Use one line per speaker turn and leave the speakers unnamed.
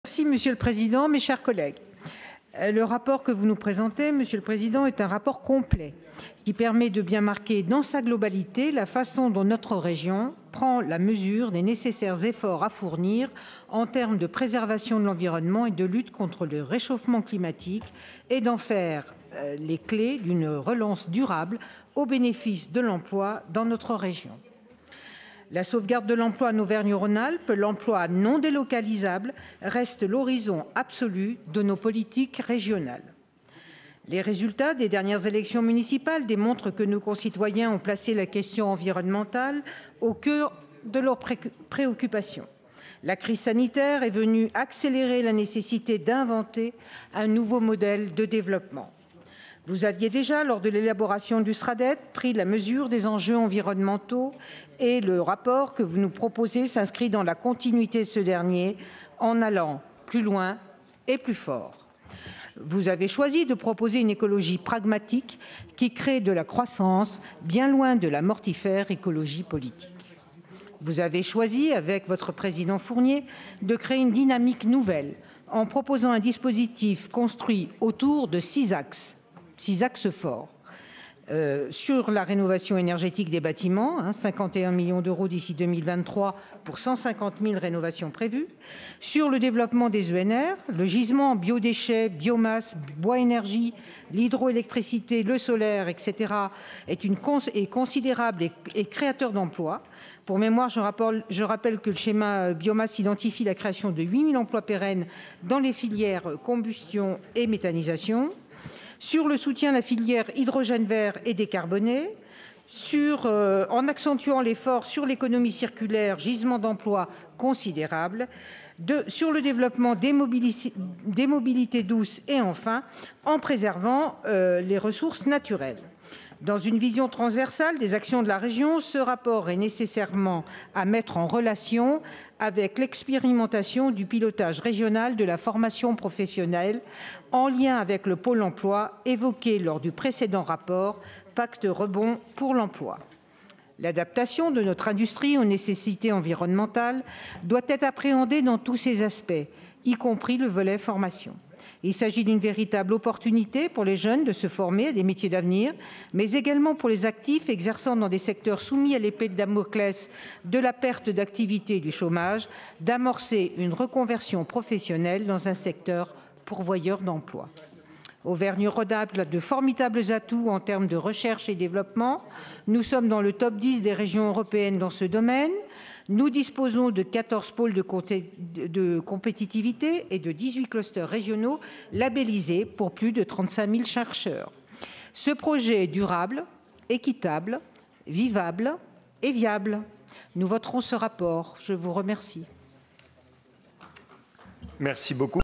Merci, Monsieur le Président, mes chers collègues. Le rapport que vous nous présentez, Monsieur le Président, est un rapport complet qui permet de bien marquer dans sa globalité la façon dont notre région prend la mesure des nécessaires efforts à fournir en termes de préservation de l'environnement et de lutte contre le réchauffement climatique et d'en faire les clés d'une relance durable au bénéfice de l'emploi dans notre région. La sauvegarde de l'emploi en Auvergne-Rhône-Alpes, l'emploi non délocalisable, reste l'horizon absolu de nos politiques régionales. Les résultats des dernières élections municipales démontrent que nos concitoyens ont placé la question environnementale au cœur de leurs préoccupations. La crise sanitaire est venue accélérer la nécessité d'inventer un nouveau modèle de développement. Vous aviez déjà, lors de l'élaboration du SRADET, pris la mesure des enjeux environnementaux et le rapport que vous nous proposez s'inscrit dans la continuité de ce dernier en allant plus loin et plus fort. Vous avez choisi de proposer une écologie pragmatique qui crée de la croissance bien loin de la mortifère écologie politique. Vous avez choisi, avec votre président Fournier, de créer une dynamique nouvelle en proposant un dispositif construit autour de 6 axes forts. Sur la rénovation énergétique des bâtiments, 51 millions d'euros d'ici 2023 pour 150 000 rénovations prévues. Sur le développement des ENR, le gisement en biodéchets, biomasse, bois-énergie, l'hydroélectricité, le solaire, etc. est considérable et créateur d'emplois. Pour mémoire, je rappelle que le schéma biomasse identifie la création de 8 000 emplois pérennes dans les filières combustion et méthanisation. Sur le soutien à la filière hydrogène vert et décarboné, en accentuant l'effort sur l'économie circulaire, gisement d'emplois considérable, sur le développement des mobilités douces et enfin en préservant les ressources naturelles. Dans une vision transversale des actions de la région, ce rapport est nécessairement à mettre en relation avec l'expérimentation du pilotage régional de la formation professionnelle en lien avec le pôle emploi évoqué lors du précédent rapport Pacte rebond pour l'emploi. L'adaptation de notre industrie aux nécessités environnementales doit être appréhendée dans tous ses aspects, y compris le volet formation. Il s'agit d'une véritable opportunité pour les jeunes de se former à des métiers d'avenir, mais également pour les actifs exerçant dans des secteurs soumis à l'épée de Damoclès de la perte d'activité et du chômage, d'amorcer une reconversion professionnelle dans un secteur pourvoyeur d'emplois. Auvergne-Rhône-Alpes a de formidables atouts en termes de recherche et développement. Nous sommes dans le top 10 des régions européennes dans ce domaine. Nous disposons de 14 pôles de compétitivité et de 18 clusters régionaux labellisés pour plus de 35 000 chercheurs. Ce projet est durable, équitable, vivable et viable. Nous voterons ce rapport. Je vous remercie.
Merci beaucoup.